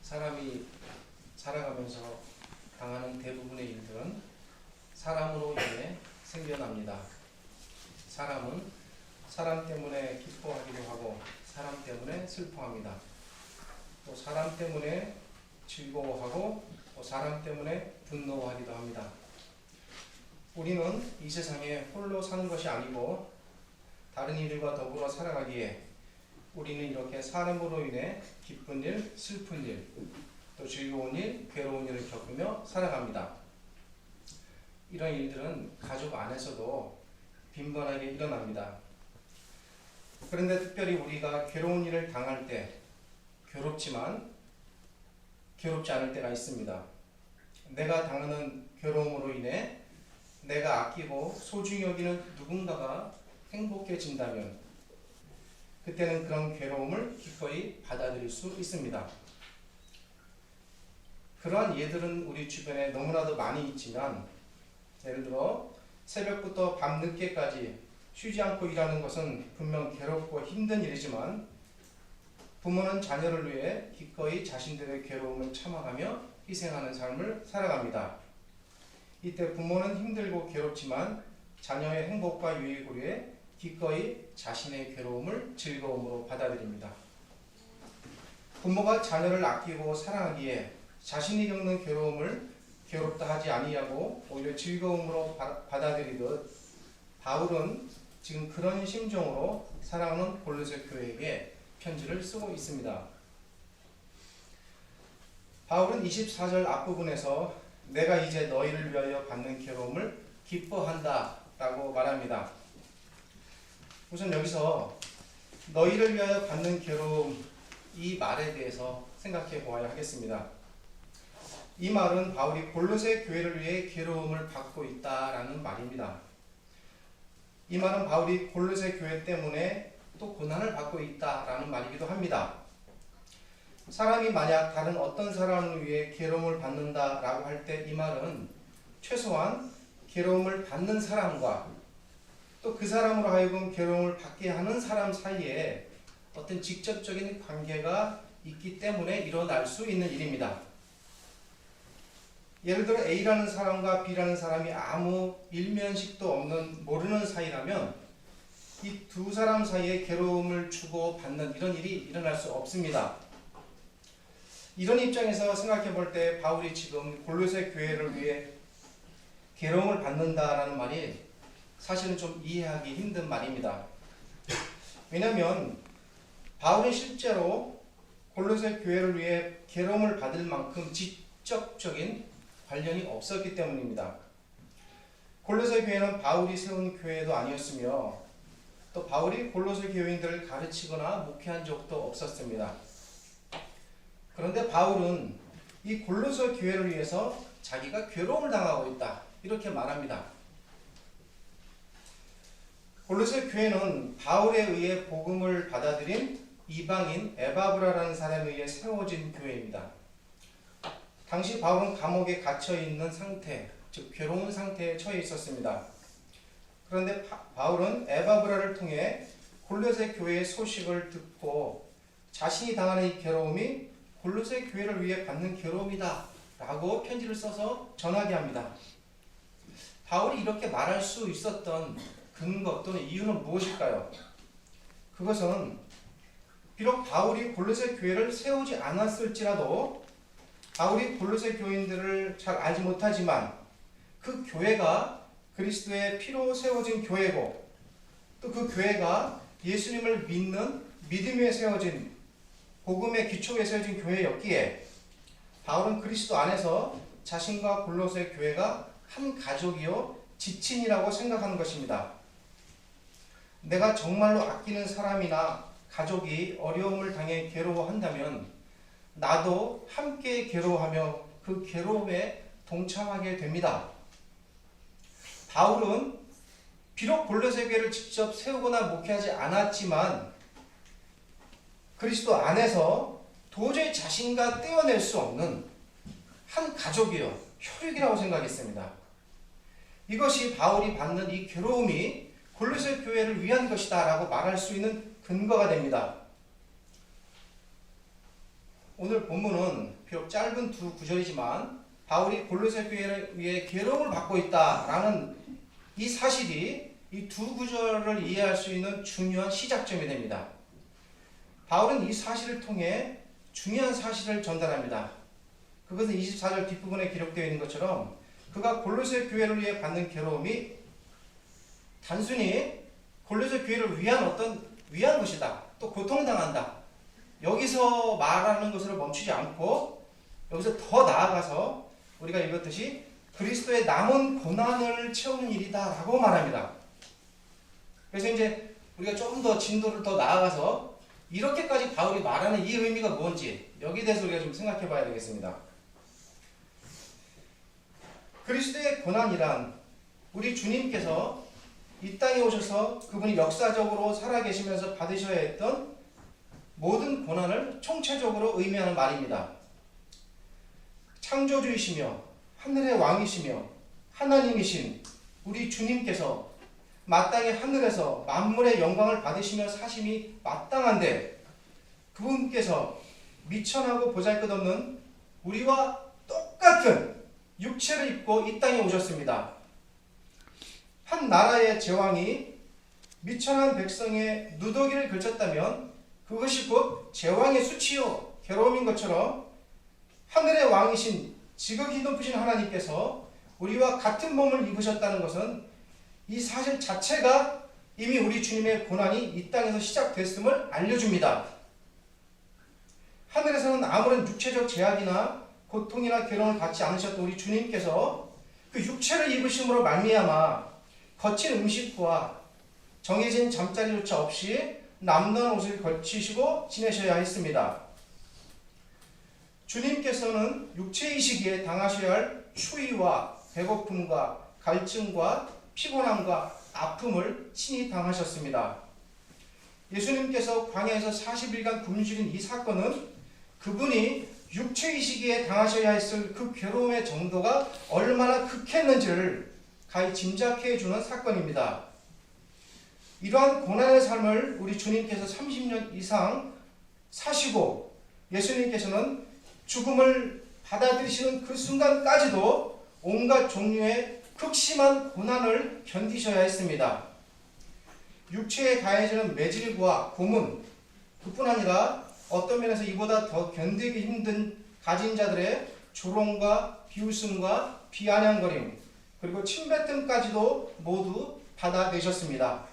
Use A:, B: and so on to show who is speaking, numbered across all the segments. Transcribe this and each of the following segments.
A: 사람이 살아가면서 당하는 대부분의 일들은 사람으로 인해 생겨납니다. 사람은 사람 때문에 기뻐하기도 하고 사람 때문에 슬퍼합니다. 또 사람 때문에 즐거워하고 또 사람 때문에 분노하기도 합니다. 우리는 이 세상에 홀로 사는 것이 아니고 다른 이들과 더불어 살아가기에 우리는 이렇게 사람으로 인해 기쁜 일, 슬픈 일, 또 즐거운 일, 괴로운 일을 겪으며 살아갑니다. 이런 일들은 가족 안에서도 빈번하게 일어납니다. 그런데 특별히 우리가 괴로운 일을 당할 때 괴롭지만 괴롭지 않을 때가 있습니다. 내가 당하는 괴로움으로 인해 내가 아끼고 소중히 여기는 누군가가 행복해진다면 그때는 그런 괴로움을 기꺼이 받아들일 수 있습니다. 그러한 예들은 우리 주변에 너무나도 많이 있지만 예를 들어 새벽부터 밤늦게까지 쉬지 않고 일하는 것은 분명 괴롭고 힘든 일이지만 부모는 자녀를 위해 기꺼이 자신들의 괴로움을 참아가며 희생하는 삶을 살아갑니다. 이때 부모는 힘들고 괴롭지만 자녀의 행복과 유익을 위해 기꺼이 자신의 괴로움을 즐거움으로 받아들입니다. 부모가 자녀를 아끼고 사랑하기에 자신이 겪는 괴로움을 괴롭다 하지 아니하고 오히려 즐거움으로 받아들이듯 바울은 지금 그런 심정으로 사랑하는 골로새 교회에게 편지를 쓰고 있습니다. 바울은 24절 앞부분에서 내가 이제 너희를 위하여 받는 괴로움을 기뻐한다 라고 말합니다. 우선 여기서 너희를 위하여 받는 괴로움, 이 말에 대해서 생각해 보아야 하겠습니다. 이 말은 바울이 골로새 교회를 위해 괴로움을 받고 있다라는 말입니다. 이 말은 바울이 골로새 교회 때문에 또 고난을 받고 있다라는 말이기도 합니다. 사람이 만약 다른 어떤 사람을 위해 괴로움을 받는다라고 할 때 이 말은 최소한 괴로움을 받는 사람과 또 그 사람으로 하여금 괴로움을 받게 하는 사람 사이에 어떤 직접적인 관계가 있기 때문에 일어날 수 있는 일입니다. 예를 들어 A라는 사람과 B라는 사람이 아무 일면식도 없는 모르는 사이라면 이 두 사람 사이에 괴로움을 주고 받는 이런 일이 일어날 수 없습니다. 이런 입장에서 생각해 볼 때 바울이 지금 골로새 교회를 위해 괴로움을 받는다라는 말이 사실은 좀 이해하기 힘든 말입니다. 왜냐하면 바울이 실제로 골로새 교회를 위해 괴로움을 받을 만큼 직접적인 관련이 없었기 때문입니다. 골로새 교회는 바울이 세운 교회도 아니었으며 또 바울이 골로새 교인들을 가르치거나 목회한 적도 없었습니다. 그런데 바울은 이 골로새 교회를 위해서 자기가 괴로움을 당하고 있다 이렇게 말합니다. 골로새 교회는 바울에 의해 복음을 받아들인 이방인 에바브라라는 사람에 의해 세워진 교회입니다. 당시 바울은 감옥에 갇혀있는 상태, 즉 괴로운 상태에 처해 있었습니다. 그런데 바울은 에바브라를 통해 골로새 교회의 소식을 듣고 자신이 당하는 이 괴로움이 골로새 교회를 위해 받는 괴로움이다 라고 편지를 써서 전하게 합니다. 바울이 이렇게 말할 수 있었던 근거 또는 이유는 무엇일까요? 그것은 비록 바울이 골로새 교회를 세우지 않았을지라도 바울이 골로새 교인들을 잘 알지 못하지만 그 교회가 그리스도의 피로 세워진 교회고 또 그 교회가 예수님을 믿는 믿음에 세워진 복음의 기초에 세워진 교회였기에 바울은 그리스도 안에서 자신과 골로새 교회가 한 가족이요 지친이라고 생각하는 것입니다. 내가 정말로 아끼는 사람이나 가족이 어려움을 당해 괴로워한다면 나도 함께 괴로워하며 그 괴로움에 동참하게 됩니다. 바울은 비록 골로새 교회를 직접 세우거나 목회하지 않았지만 그리스도 안에서 도저히 자신과 떼어낼 수 없는 한 가족이요 혈육이라고 생각했습니다. 이것이 바울이 받는 이 괴로움이 골로새 교회를 위한 것이다 라고 말할 수 있는 근거가 됩니다. 오늘 본문은 비록 짧은 두 구절이지만 바울이 골로새 교회를 위해 괴로움을 받고 있다라는 이 사실이 이 두 구절을 이해할 수 있는 중요한 시작점이 됩니다. 바울은 이 사실을 통해 중요한 사실을 전달합니다. 그것은 24절 뒷부분에 기록되어 있는 것처럼 그가 골로새 교회를 위해 받는 괴로움이 단순히 골로새 교회를 위한 것이다. 또 고통당한다. 여기서 말하는 것으로 멈추지 않고 여기서 더 나아가서 우리가 읽었듯이 그리스도의 남은 고난을 채우는 일이다라고 말합니다. 그래서 이제 우리가 좀 더 진도를 더 나아가서 이렇게까지 바울이 말하는 이 의미가 뭔지 여기에 대해서 우리가 좀 생각해 봐야 되겠습니다. 그리스도의 고난이란 우리 주님께서 이 땅에 오셔서 그분이 역사적으로 살아계시면서 받으셔야 했던 모든 고난을 총체적으로 의미하는 말입니다. 창조주이시며 하늘의 왕이시며 하나님이신 우리 주님께서 마땅히 하늘에서 만물의 영광을 받으시며 사심이 마땅한데 그분께서 미천하고 보잘것없는 우리와 똑같은 육체를 입고 이 땅에 오셨습니다. 한 나라의 제왕이 미천한 백성의 누더기를 걸쳤다면 그것이 곧 제왕의 수치요 괴로움인 것처럼 하늘의 왕이신 지극히 높으신 하나님께서 우리와 같은 몸을 입으셨다는 것은 이 사실 자체가 이미 우리 주님의 고난이 이 땅에서 시작됐음을 알려줍니다. 하늘에서는 아무런 육체적 제약이나 고통이나 괴로움을 받지 않으셨던 우리 주님께서 그 육체를 입으심으로 말미암아 거친 음식과 정해진 잠자리조차 없이 남는 옷을 걸치시고 지내셔야 했습니다. 주님께서는 육체이시기에 당하셔야 할 추위와 배고픔과 갈증과 피곤함과 아픔을 친히 당하셨습니다. 예수님께서 광야에서 40일간 굶주린 이 사건은 그분이 육체이시기에 당하셔야 했을 그 괴로움의 정도가 얼마나 극했는지를 가히 짐작해 주는 사건입니다. 이러한 고난의 삶을 우리 주님께서 30년 이상 사시고 예수님께서는 죽음을 받아들이시는 그 순간까지도 온갖 종류의 극심한 고난을 견디셔야 했습니다. 육체에 가해지는 매질과 고문, 그뿐 아니라 어떤 면에서 이보다 더 견디기 힘든 가진 자들의 조롱과 비웃음과 비아냥거림, 그리고 침뱉음까지도 모두 받아내셨습니다.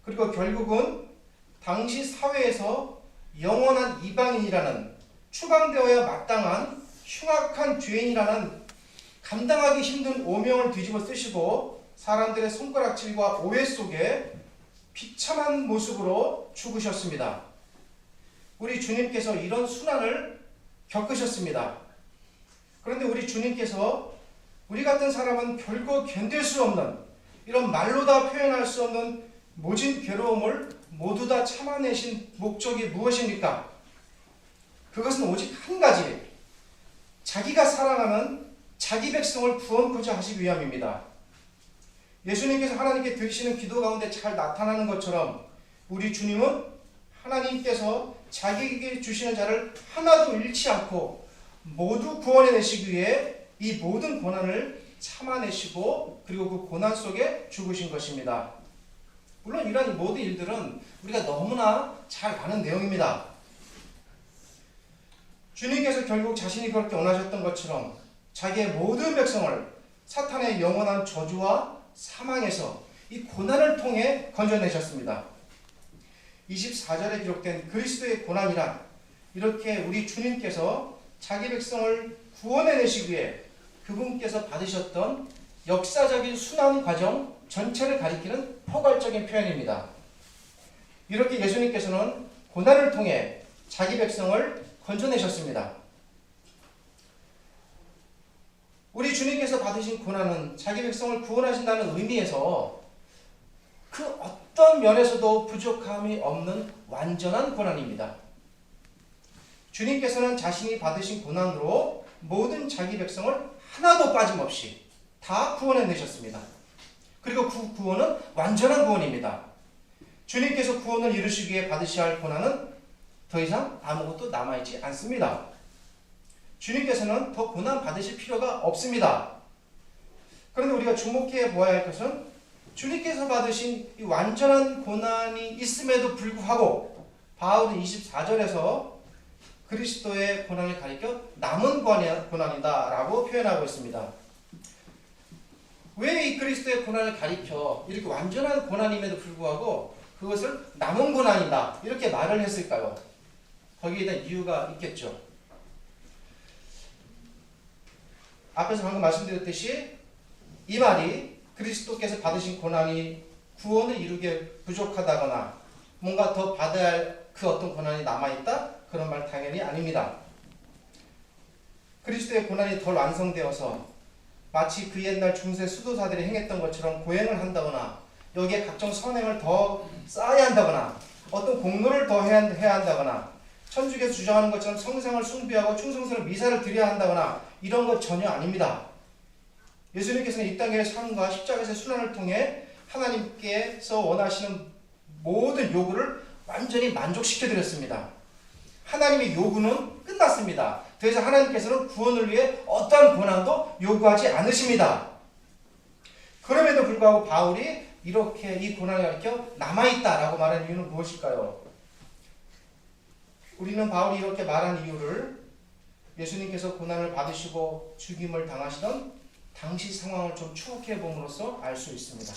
A: 그리고 결국은 당시 사회에서 영원한 이방인이라는 추방되어야 마땅한 흉악한 죄인이라는 감당하기 힘든 오명을 뒤집어 쓰시고 사람들의 손가락질과 오해 속에 비참한 모습으로 죽으셨습니다. 우리 주님께서 이런 순환을 겪으셨습니다. 그런데 우리 주님께서 우리 같은 사람은 결코 견딜 수 없는 이런 말로 다 표현할 수 없는 모진 괴로움을 모두 다 참아내신 목적이 무엇입니까? 그것은 오직 한 가지, 자기가 사랑하는 자기 백성을 구원코자 하시기 위함입니다. 예수님께서 하나님께 드리시는 기도 가운데 잘 나타나는 것처럼 우리 주님은 하나님께서 자기에게 주시는 자를 하나도 잃지 않고 모두 구원해내시기 위해 이 모든 고난을 참아내시고 그리고 그 고난 속에 죽으신 것입니다. 물론 이러한 모든 일들은 우리가 너무나 잘 아는 내용입니다. 주님께서 결국 자신이 그렇게 원하셨던 것처럼 자기의 모든 백성을 사탄의 영원한 저주와 사망에서 이 고난을 통해 건져내셨습니다. 24절에 기록된 그리스도의 고난이란 이렇게 우리 주님께서 자기 백성을 구원해내시기 위해 그분께서 받으셨던 역사적인 순환 과정 전체를 가리키는 포괄적인 표현입니다. 이렇게 예수님께서는 고난을 통해 자기 백성을 건져내셨습니다. 우리 주님께서 받으신 고난은 자기 백성을 구원하신다는 의미에서 그 어떤 면에서도 부족함이 없는 완전한 고난입니다. 주님께서는 자신이 받으신 고난으로 모든 자기 백성을 하나도 빠짐없이 다 구원해내셨습니다. 그리고 그 구원은 완전한 구원입니다. 주님께서 구원을 이루시기 위해 받으셔야 할 고난은 더 이상 아무것도 남아있지 않습니다. 주님께서는 더 고난 받으실 필요가 없습니다. 그런데 우리가 주목해 보아야 할 것은 주님께서 받으신 이 완전한 고난이 있음에도 불구하고 바울은 24절에서 그리스도의 고난을 가리켜 남은 고난이다 라고 표현하고 있습니다. 왜 이 그리스도의 고난을 가리켜 이렇게 완전한 고난임에도 불구하고 그것을 남은 고난이다 이렇게 말을 했을까요? 거기에 대한 이유가 있겠죠. 앞에서 방금 말씀드렸듯이 이 말이 그리스도께서 받으신 고난이 구원을 이루기에 부족하다거나 뭔가 더 받아야 할 그 어떤 고난이 남아있다? 그런 말 당연히 아닙니다. 그리스도의 고난이 덜 완성되어서 마치 그 옛날 중세 수도사들이 행했던 것처럼 고행을 한다거나 여기에 각종 선행을 더 쌓아야 한다거나 어떤 공로를 더 해야 한다거나 천주교에서 주장하는 것처럼 성상을 숭배하고 충성스러운 미사를 드려야 한다거나 이런 것 전혀 아닙니다. 예수님께서는 이 땅의 삶과 십자가에서의 순환을 통해 하나님께서 원하시는 모든 요구를 완전히 만족시켜드렸습니다. 하나님의 요구는 끝났습니다. 더 이상 하나님께서는 구원을 위해 어떠한 고난도 요구하지 않으십니다. 그럼에도 불구하고 바울이 이렇게 이 고난을 가리켜 남아있다라고 말한 이유는 무엇일까요? 우리는 바울이 이렇게 말한 이유를 예수님께서 고난을 받으시고 죽임을 당하시던 당시 상황을 좀 추억해 봄으로써 알 수 있습니다.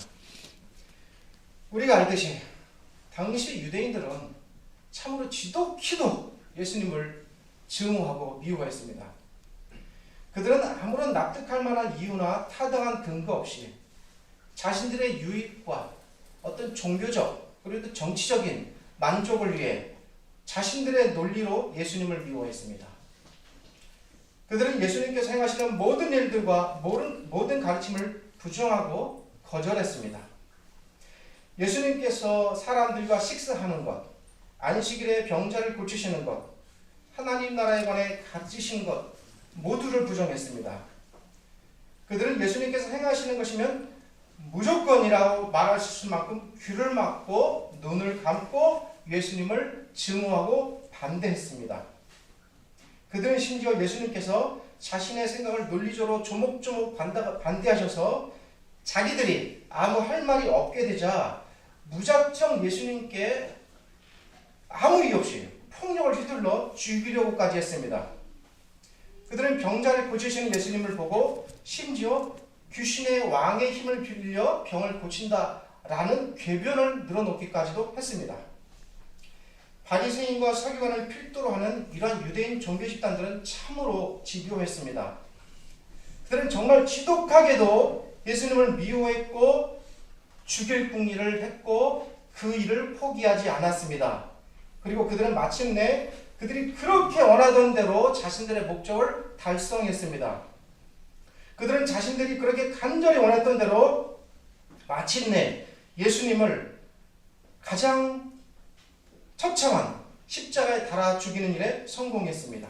A: 우리가 알듯이 당시 유대인들은 참으로 지독히도 예수님을 증오하고 미워했습니다. 그들은 아무런 납득할 만한 이유나 타당한 근거 없이 자신들의 유익과 어떤 종교적 그리고 정치적인 만족을 위해 자신들의 논리로 예수님을 미워했습니다. 그들은 예수님께서 행하시는 모든 일들과 모든 가르침을 부정하고 거절했습니다. 예수님께서 사람들과 식사하는 것, 안식일에 병자를 고치시는 것, 하나님 나라에 관해 가르치신 것 모두를 부정했습니다. 그들은 예수님께서 행하시는 것이면 무조건이라고 말하실 만큼 귀를 막고 눈을 감고 예수님을 증오하고 반대했습니다. 그들은 심지어 예수님께서 자신의 생각을 논리적으로 조목조목 반대하셔서 자기들이 아무 할 말이 없게 되자 무작정 예수님께 아무 이유 없이 폭력을 휘둘러 죽이려고까지 했습니다. 그들은 병자를 고치시는 예수님을 보고 심지어 귀신의 왕의 힘을 빌려 병을 고친다라는 궤변을 늘어놓기까지도 했습니다. 바리새인과 서기관을 필두로 하는 이러한 유대인 종교 집단들은 참으로 집요했습니다. 그들은 정말 지독하게도 예수님을 미워했고 죽일 궁리를 했고 그 일을 포기하지 않았습니다. 그리고 그들은 마침내 그들이 그렇게 원하던 대로 자신들의 목적을 달성했습니다. 그들은 자신들이 그렇게 간절히 원했던 대로 마침내 예수님을 가장 처참한 십자가에 달아 죽이는 일에 성공했습니다.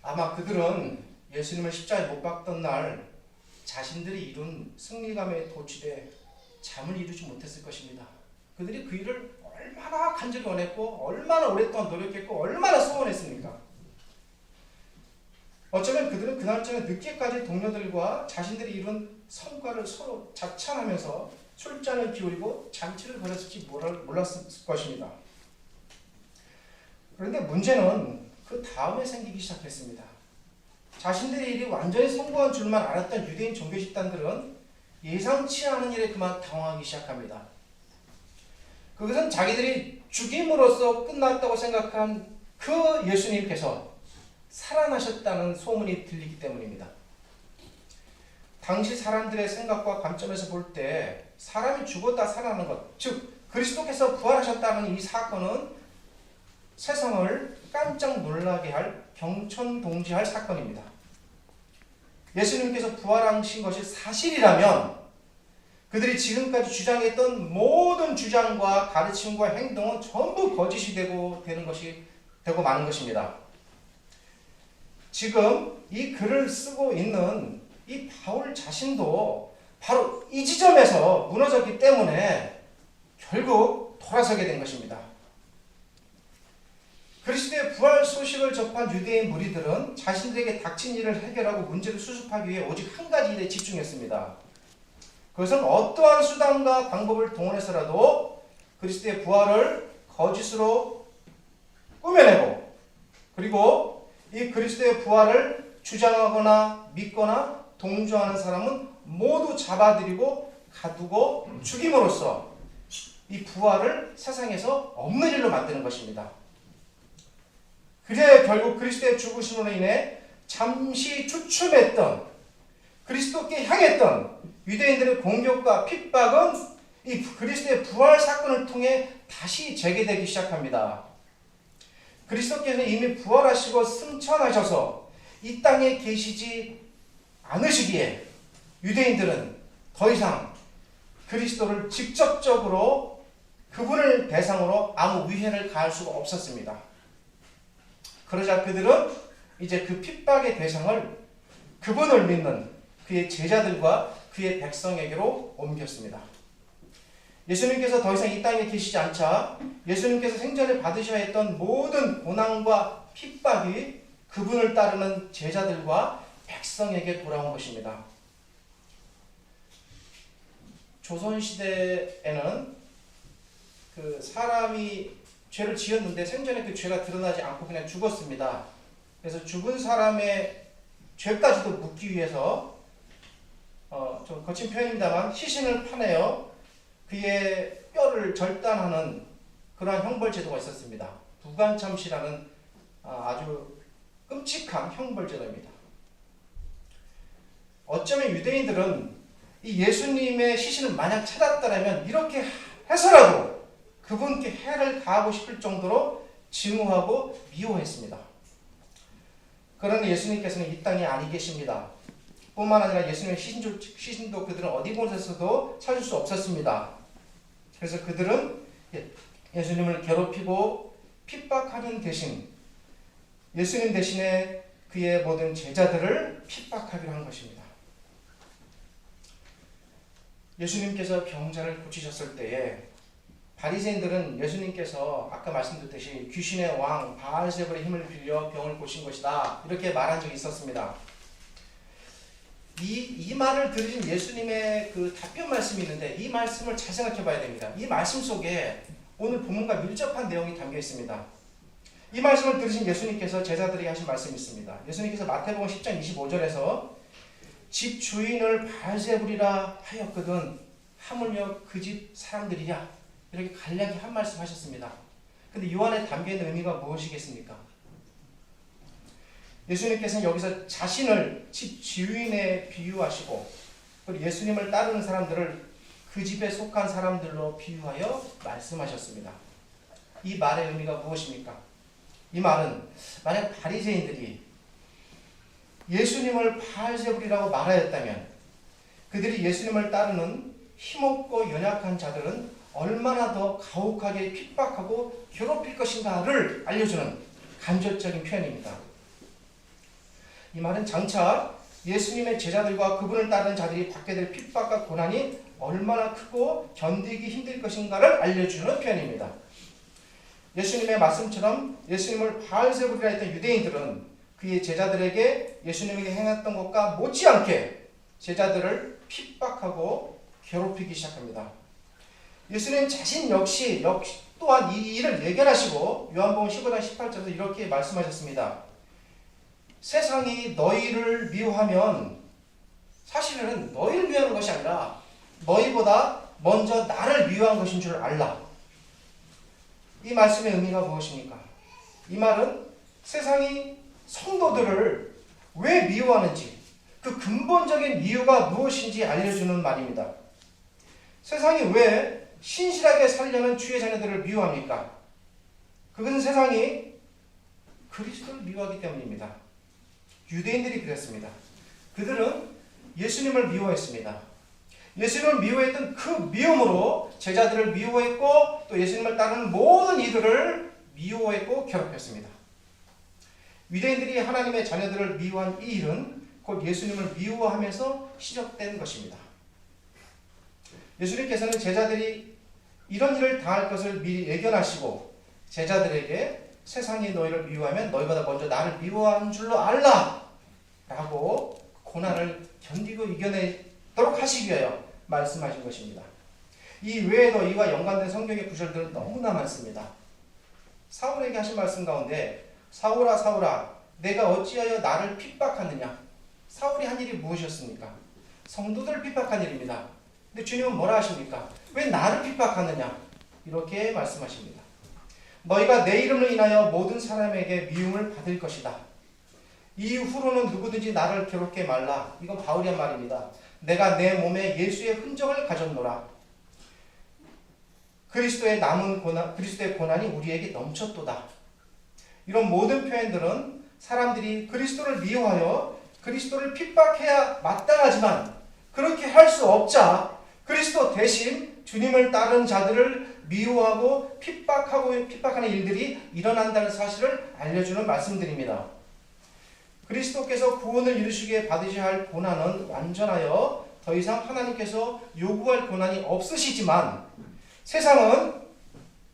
A: 아마 그들은 예수님을 십자가에 못 박던 날 자신들이 이룬 승리감에 도취돼 잠을 이루지 못했을 것입니다. 그들이 그 일을 얼마나 간절히 원했고 얼마나 오랫동안 노력했고 얼마나 소원했습니까? 어쩌면 그들은 그날 저녁 늦게까지 동료들과 자신들이 이룬 성과를 서로 자찬하면서 술잔을 기울이고 잔치를 벌였을지 몰랐을 것입니다. 그런데 문제는 그 다음에 생기기 시작했습니다. 자신들의 일이 완전히 성공한 줄만 알았던 유대인 종교 집단들은 예상치 않은 일에 그만 당황하기 시작합니다. 그것은 자기들이 죽임으로써 끝났다고 생각한 그 예수님께서 살아나셨다는 소문이 들리기 때문입니다. 당시 사람들의 생각과 관점에서 볼 때 사람이 죽었다 살아나는 것, 즉 그리스도께서 부활하셨다는 이 사건은 세상을 깜짝 놀라게 할 경천동지할 사건입니다. 예수님께서 부활하신 것이 사실이라면 그들이 지금까지 주장했던 모든 주장과 가르침과 행동은 전부 거짓이 되고 마는 것입니다. 지금 이 글을 쓰고 있는 이 바울 자신도 바로 이 지점에서 무너졌기 때문에 결국 돌아서게 된 것입니다. 그리스도의 부활 소식을 접한 유대인 무리들은 자신들에게 닥친 일을 해결하고 문제를 수습하기 위해 오직 한 가지 일에 집중했습니다. 그것은 어떠한 수단과 방법을 동원해서라도 그리스도의 부활을 거짓으로 꾸며내고, 그리고 이 그리스도의 부활을 주장하거나 믿거나 동조하는 사람은 모두 잡아들이고 가두고 죽임으로써 이 부활을 세상에서 없는 일로 만드는 것입니다. 그래 결국 그리스도의 죽으심으로 인해 잠시 주춤했던, 그리스도께 향했던 유대인들의 공격과 핍박은 이 그리스도의 부활 사건을 통해 다시 재개되기 시작합니다. 그리스도께서 이미 부활하시고 승천하셔서 이 땅에 계시지 않으시기에 유대인들은 더 이상 그리스도를 직접적으로 그분을 대상으로 아무 위해를 가할 수가 없었습니다. 그러자 그들은 이제 그 핍박의 대상을 그분을 믿는 그의 제자들과 그의 백성에게로 옮겼습니다. 예수님께서 더 이상 이 땅에 계시지 않자 예수님께서 생전에 받으셔야 했던 모든 고난과 핍박이 그분을 따르는 제자들과 백성에게 돌아온 것입니다. 조선시대에는 그 사람이 죄를 지었는데 생전에 그 죄가 드러나지 않고 그냥 죽었습니다. 그래서 죽은 사람의 죄까지도 묻기 위해서 좀 거친 표현입니다만 시신을 파내어 그의 뼈를 절단하는 그러한 형벌제도가 있었습니다. 부관참시라는 아주 끔찍한 형벌제도입니다. 어쩌면 유대인들은 이 예수님의 시신을 만약 찾았다면 이렇게 해서라도 그분께 해를 가하고 싶을 정도로 증오하고 미워했습니다. 그러나 예수님께서는 이 땅에 아니 계십니다. 뿐만 아니라 예수님의 시신도 그들은 어디 곳에서도 찾을 수 없었습니다. 그래서 그들은 예수님을 괴롭히고 핍박하는 대신 예수님 대신에 그의 모든 제자들을 핍박하기로 한 것입니다. 예수님께서 병자를 고치셨을 때에 바리새인들은 예수님께서 아까 말씀드렸듯이 귀신의 왕 바알세불의 힘을 빌려 병을 고친 것이다 이렇게 말한 적이 있었습니다. 이 말을 들으신 예수님의 그 답변 말씀이 있는데 이 말씀을 잘 생각해 봐야 됩니다. 이 말씀 속에 오늘 본문과 밀접한 내용이 담겨 있습니다. 이 말씀을 들으신 예수님께서 제자들에게 하신 말씀이 있습니다. 예수님께서 마태복음 10장 25절에서 집 주인을 바알세불이라 하였거든 하물며 그 집 사람들이랴 이렇게 간략히 한 말씀 하셨습니다. 근데 이 안에 담겨있는 의미가 무엇이겠습니까? 예수님께서는 여기서 자신을 집 주인에 비유하시고 그리고 예수님을 따르는 사람들을 그 집에 속한 사람들로 비유하여 말씀하셨습니다. 이 말의 의미가 무엇입니까? 이 말은 만약 바리새인들이 예수님을 바알세불이라고 말하였다면 그들이 예수님을 따르는 힘없고 연약한 자들은 얼마나 더 가혹하게 핍박하고 괴롭힐 것인가를 알려주는 간접적인 표현입니다. 이 말은 장차 예수님의 제자들과 그분을 따르는 자들이 받게 될 핍박과 고난이 얼마나 크고 견디기 힘들 것인가를 알려주는 표현입니다. 예수님의 말씀처럼 예수님을 바알세불이라 했던 유대인들은 그의 제자들에게 예수님에게 행했던 것과 못지않게 제자들을 핍박하고 괴롭히기 시작합니다. 예수님 자신 역시 또한 이 일을 예견하시고 요한복음 15장 18절에서 이렇게 말씀하셨습니다. 세상이 너희를 미워하면 사실은 너희를 미워하는 것이 아니라 너희보다 먼저 나를 미워한 것인 줄 알라. 이 말씀의 의미가 무엇입니까? 이 말은 세상이 성도들을 왜 미워하는지 그 근본적인 이유가 무엇인지 알려주는 말입니다. 세상이 왜 신실하게 살려는 주의 자녀들을 미워합니까? 그것은 세상이 그리스도를 미워하기 때문입니다. 유대인들이 그랬습니다. 그들은 예수님을 미워했습니다. 예수님을 미워했던 그 미움으로 제자들을 미워했고 또 예수님을 따르는 모든 이들을 미워했고 괴롭혔습니다. 유대인들이 하나님의 자녀들을 미워한 이 일은 곧 예수님을 미워하면서 시작된 것입니다. 예수님께서는 제자들이 이런 일을 당할 것을 미리 예견하시고 제자들에게 세상이 너희를 미워하면 너희보다 먼저 나를 미워한 줄로 알라 라고 고난을 견디고 이겨내도록 하시기 위하여 말씀하신 것입니다. 이 외에도 이와 연관된 성경의 구절들은 너무나 많습니다. 사울에게 하신 말씀 가운데 사울아 사울아 내가 어찌하여 나를 핍박하느냐. 사울이 한 일이 무엇이었습니까? 성도들을 핍박한 일입니다. 근데 주님은 뭐라 하십니까? 왜 나를 핍박하느냐? 이렇게 말씀하십니다. 너희가 내 이름을 인하여 모든 사람에게 미움을 받을 것이다. 이후로는 누구든지 나를 괴롭게 말라. 이건 바울이 한 말입니다. 내가 내 몸에 예수의 흔적을 가졌노라. 그리스도의 남은 고난, 그리스도의 고난이 우리에게 넘쳤도다. 이런 모든 표현들은 사람들이 그리스도를 미워하여 그리스도를 핍박해야 마땅하지만 그렇게 할 수 없자 그리스도 대신 주님을 따른 자들을 미워하고 핍박하는 일들이 일어난다는 사실을 알려주는 말씀들입니다. 그리스도께서 구원을 이루시기에 받으셔야 할 고난은 완전하여 더 이상 하나님께서 요구할 고난이 없으시지만 세상은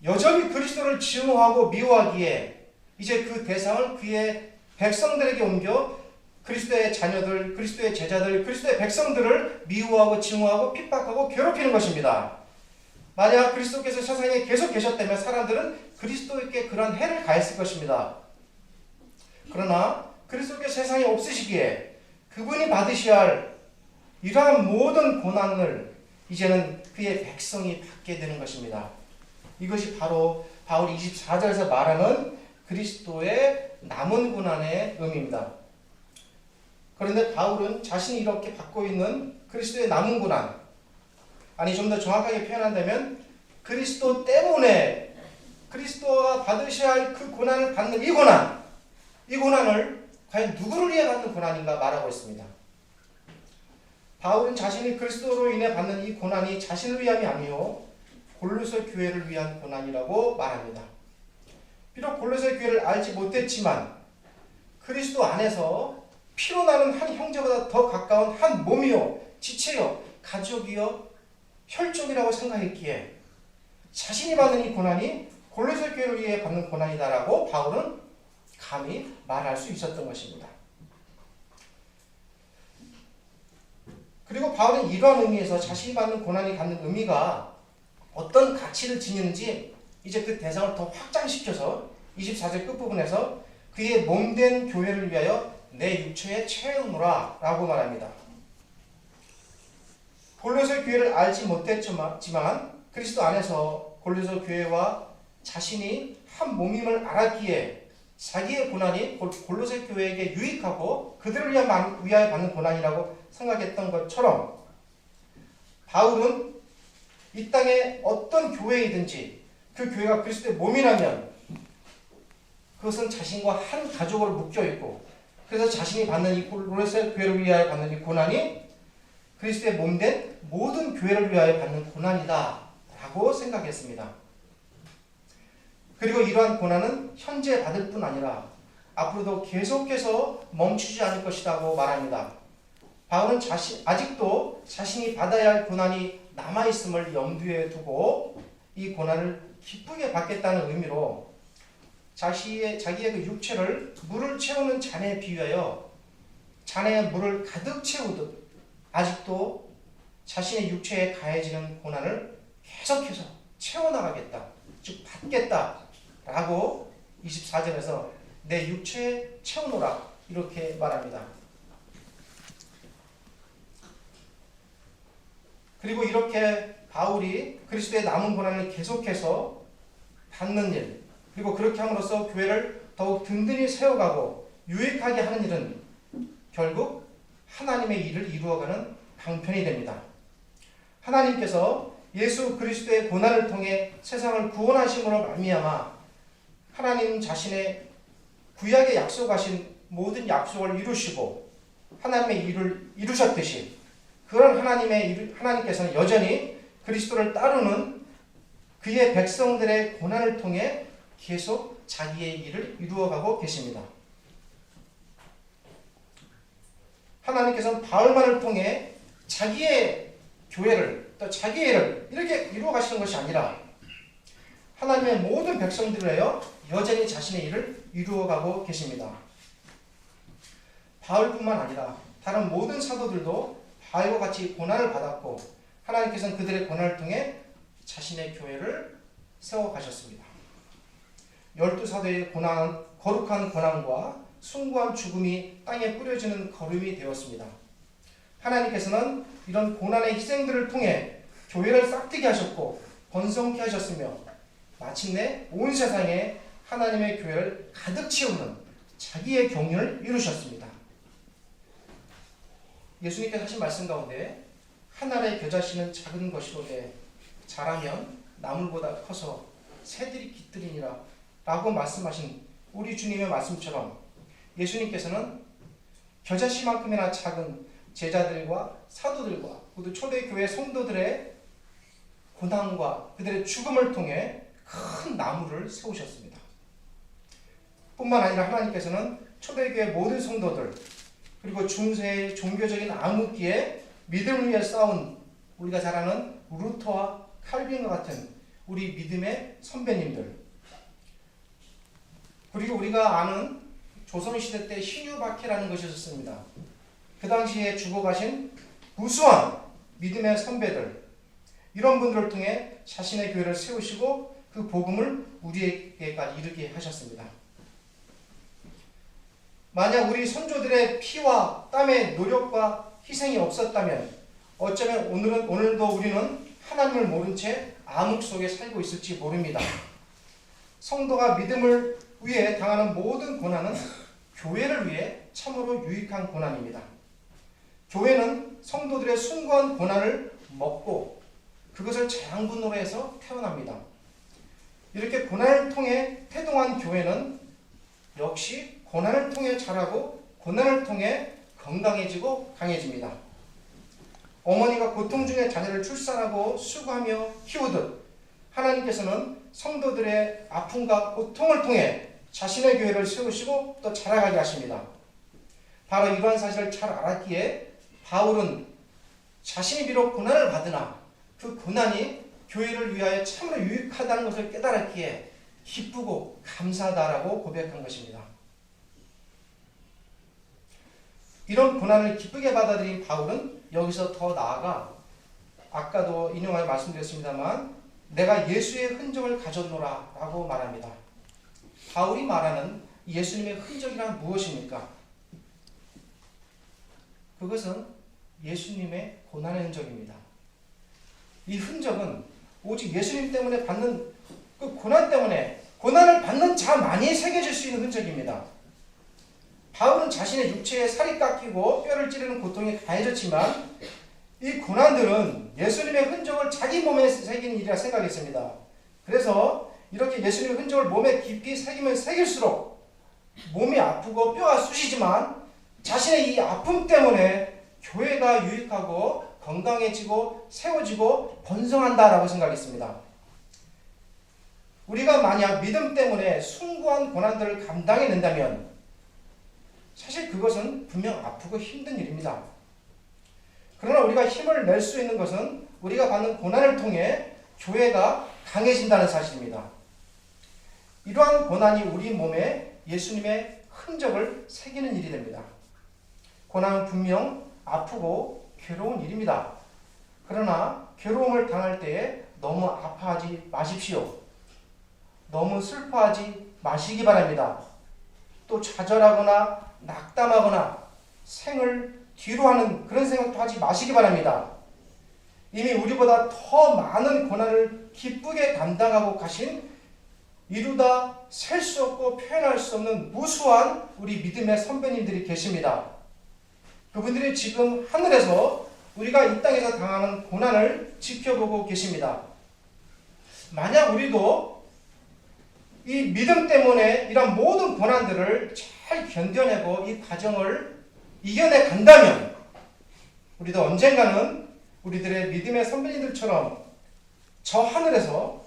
A: 여전히 그리스도를 증오하고 미워하기에 이제 그 대상을 그의 백성들에게 옮겨 그리스도의 자녀들, 그리스도의 제자들, 그리스도의 백성들을 미워하고 증오하고 핍박하고 괴롭히는 것입니다. 만약 그리스도께서 세상에 계속 계셨다면 사람들은 그리스도에게 그런 해를 가했을 것입니다. 그러나 그리스도께서 세상에 없으시기에 그분이 받으셔야 할 이러한 모든 고난을 이제는 그의 백성이 받게 되는 것입니다. 이것이 바로 바울이 24절에서 말하는 그리스도의 남은 고난의 의미입니다. 그런데 바울은 자신이 이렇게 받고 있는 그리스도의 남은 고난, 아니 좀 더 정확하게 표현한다면 그리스도 때문에 그리스도가 받으셔야 할 그 고난을 받는 이 고난을 과연 누구를 위해 받는 고난인가 말하고 있습니다. 바울은 자신이 그리스도로 인해 받는 이 고난이 자신을 위함이 아니요 골로새 교회를 위한 고난이라고 말합니다. 비록 골로새 교회를 알지 못했지만 그리스도 안에서 피로 나는 한 형제보다 더 가까운 한 몸이요 지체요 가족이요 혈족이라고 생각했기에 자신이 받는 이 고난이 골로새 교회를 위해 받는 고난이다라고 바울은 감히 말할 수 있었던 것입니다. 그리고 바울은 이러한 의미에서 자신이 받는 고난이 갖는 의미가 어떤 가치를 지니는지 이제 그 대상을 더 확장시켜서 24절 끝부분에서 그의 몸된 교회를 위하여 내 육체에 채우노라 라고 말합니다. 골로새 교회를 알지 못했지만 그리스도 안에서 골로새 교회와 자신이 한 몸임을 알았기에 자기의 고난이 골로새 교회에게 유익하고 그들을 위하여 받는 고난이라고 생각했던 것처럼 바울은 이 땅에 어떤 교회이든지 그 교회가 그리스도의 몸이라면 그것은 자신과 한 가족으로 묶여있고 그래서 자신이 받는 이 골로새 교회를 위하여 받는 이 고난이 그리스도의 몸된 모든 교회를 위하여 받는 고난이다 라고 생각했습니다. 그리고 이러한 고난은 현재 받을 뿐 아니라 앞으로도 계속해서 멈추지 않을 것이라고 말합니다. 바울은 아직도 자신이 받아야 할 고난이 남아있음을 염두에 두고 이 고난을 기쁘게 받겠다는 의미로 자기의 그 육체를 물을 채우는 잔에 비유하여 잔에 물을 가득 채우듯 아직도 자신의 육체에 가해지는 고난을 계속해서 채워나가겠다, 즉 받겠다 라고 24절에서 내 육체에 채우노라 이렇게 말합니다. 그리고 이렇게 바울이 그리스도의 남은 고난을 계속해서 받는 일, 그리고 그렇게 함으로써 교회를 더욱 든든히 세워가고 유익하게 하는 일은 결국 하나님의 일을 이루어가는 방편이 됩니다. 하나님께서 예수 그리스도의 고난을 통해 세상을 구원하심으로 말미암아 하나님 자신의 구약에 약속하신 모든 약속을 이루시고 하나님의 일을 이루셨듯이 그런 하나님께서는 여전히 그리스도를 따르는 그의 백성들의 고난을 통해 계속 자기의 일을 이루어가고 계십니다. 하나님께서는 바울만을 통해 자기의 교회를 또 자기의 일을 이렇게 이루어 가시는 것이 아니라 하나님의 모든 백성들을 위하여 여전히 자신의 일을 이루어가고 계십니다. 바울뿐만 아니라 다른 모든 사도들도 바울과 같이 고난을 받았고 하나님께서는 그들의 고난을 통해 자신의 교회를 세워가셨습니다. 12사도의 거룩한 고난과 숭고한 죽음이 땅에 뿌려지는 거름이 되었습니다. 하나님께서는 이런 고난의 희생들을 통해 교회를 싹트게 하셨고 번성케 하셨으며 마침내 온 세상에 하나님의 교회를 가득 채우는 자기의 경륜을 이루셨습니다. 예수님께서 하신 말씀 가운데 하늘의 겨자씨는 작은 것이로되 자라면 나물보다 커서 새들이 깃들이니라 라고 말씀하신 우리 주님의 말씀처럼 예수님께서는 겨자씨만큼이나 작은 제자들과 사도들과 모두 초대교회 성도들의 고난과 그들의 죽음을 통해 큰 나무를 세우셨습니다. 뿐만 아니라 하나님께서는 초대교회 모든 성도들 그리고 중세의 종교적인 암흑기에 믿음을 위해 싸운 우리가 잘 아는 루터와 칼빈과 같은 우리 믿음의 선배님들 그리고 우리가 아는 조선시대 때 신유박해라는 것이 있었습니다. 그 당시에 죽어가신 무수한 믿음의 선배들 이런 분들을 통해 자신의 교회를 세우시고 그 복음을 우리에게까지 이르게 하셨습니다. 만약 우리 선조들의 피와 땀의 노력과 희생이 없었다면 어쩌면 오늘도 우리는 하나님을 모른 채 암흑 속에 살고 있을지 모릅니다. 성도가 믿음을 위해 당하는 모든 고난은 교회를 위해 참으로 유익한 고난입니다. 교회는 성도들의 숭고한 고난을 먹고 그것을 자양분으로 해서 태어납니다. 이렇게 고난을 통해 태동한 교회는 역시 고난을 통해 자라고 고난을 통해 건강해지고 강해집니다. 어머니가 고통 중에 자녀를 출산하고 수고하며 키우듯 하나님께서는 성도들의 아픔과 고통을 통해 자신의 교회를 세우시고 또 자라가게 하십니다. 바로 이러한 사실을 잘 알았기에 바울은 자신이 비록 고난을 받으나 그 고난이 교회를 위하여 참으로 유익하다는 것을 깨달았기에 기쁘고 감사하다라고 고백한 것입니다. 이런 고난을 기쁘게 받아들인 바울은 여기서 더 나아가 아까도 인용하여 말씀드렸습니다만 내가 예수의 흔적을 가졌노라 라고 말합니다. 바울이 말하는 예수님의 흔적이란 무엇입니까? 그것은 예수님의 고난의 흔적입니다. 이 흔적은 오직 예수님 때문에 받는 그 고난 때문에 고난을 받는 자만이 새겨질 수 있는 흔적입니다. 바울은 자신의 육체에 살이 깎이고 뼈를 찌르는 고통이 가해졌지만 이 고난들은 예수님의 흔적을 자기 몸에 새긴 일이라 생각했습니다. 그래서 이렇게 예수님의 흔적을 몸에 깊이 새기면 새길수록 몸이 아프고 뼈가 쑤시지만 자신의 이 아픔 때문에 교회가 유익하고 건강해지고 세워지고 번성한다라고 생각했습니다. 우리가 만약 믿음 때문에 숭고한 고난들을 감당해낸다면 사실 그것은 분명 아프고 힘든 일입니다. 그러나 우리가 힘을 낼 수 있는 것은 우리가 받는 고난을 통해 교회가 강해진다는 사실입니다. 이러한 고난이 우리 몸에 예수님의 흔적을 새기는 일이 됩니다. 고난은 분명 아프고 괴로운 일입니다. 그러나 괴로움을 당할 때에 너무 아파하지 마십시오. 너무 슬퍼하지 마시기 바랍니다. 또 좌절하거나 낙담하거나 생을 뒤로 하는 그런 생각도 하지 마시기 바랍니다. 이미 우리보다 더 많은 고난을 기쁘게 감당하고 가신 이루다 셀 수 없고 표현할 수 없는 무수한 우리 믿음의 선배님들이 계십니다. 그분들이 지금 하늘에서 우리가 이 땅에서 당하는 고난을 지켜보고 계십니다. 만약 우리도 이 믿음 때문에 이런 모든 고난들을 잘 견뎌내고 이 과정을 이겨내 간다면 우리도 언젠가는 우리들의 믿음의 선배님들처럼 저 하늘에서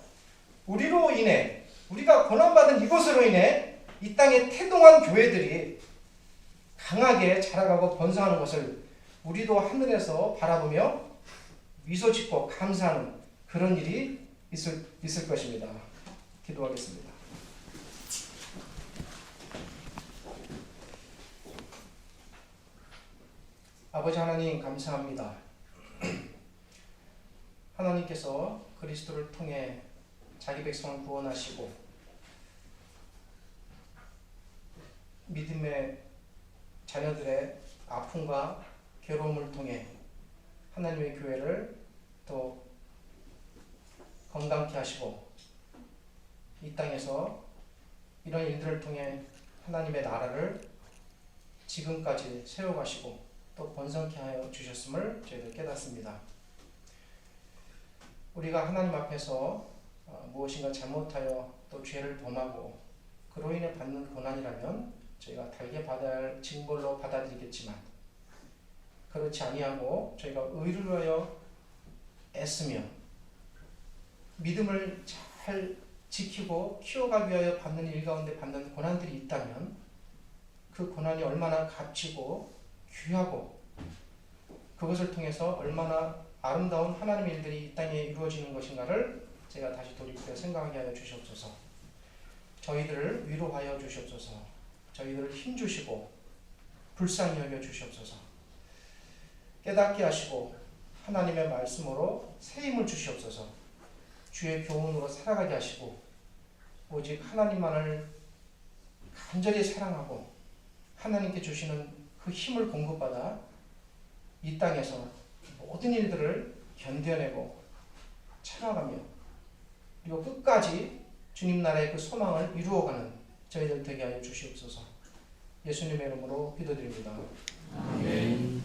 A: 우리로 인해 우리가 고난받은 이것으로 인해 이 땅에 태동한 교회들이 강하게 자라가고 번성하는 것을 우리도 하늘에서 바라보며 미소 짓고 감사하는 그런 일이 있을 것입니다. 기도하겠습니다. 아버지 하나님 감사합니다. 하나님께서 그리스도를 통해 자기 백성을 구원하시고 믿음의 자녀들의 아픔과 괴로움을 통해 하나님의 교회를 또 건강케 하시고 이 땅에서 이런 일들을 통해 하나님의 나라를 지금까지 세워가시고 또 번성케 하여 주셨음을 저희들 깨닫습니다. 우리가 하나님 앞에서 무엇인가 잘못하여 또 죄를 범하고 그로 인해 받는 고난이라면 저희가 달게 받아야 할 징벌로 받아들이겠지만 그렇지 아니하고 저희가 의를 위하여 애쓰며 믿음을 잘 지키고 키워가기 위하여 받는 일 가운데 받는 고난들이 있다면 그 고난이 얼마나 값지고 귀하고 그것을 통해서 얼마나 아름다운 하나님의 일들이 이 땅에 이루어지는 것인가를 제가 다시 돌이켜 생각하게 하여 주시옵소서. 저희들을 위로하여 주시옵소서. 저희들을 힘주시고 불쌍히 여겨 주시옵소서. 깨닫게 하시고 하나님의 말씀으로 새 힘을 주시옵소서. 주의 교훈으로 살아가게 하시고 오직 하나님만을 간절히 사랑하고 하나님께 주시는 그 힘을 공급받아 이 땅에서 모든 일들을 견뎌내고 참아가며 그리고 끝까지 주님 나라의 그 소망을 이루어가는 저희들 되게 하여 주시옵소서. 예수님의 이름으로 기도드립니다. 아멘.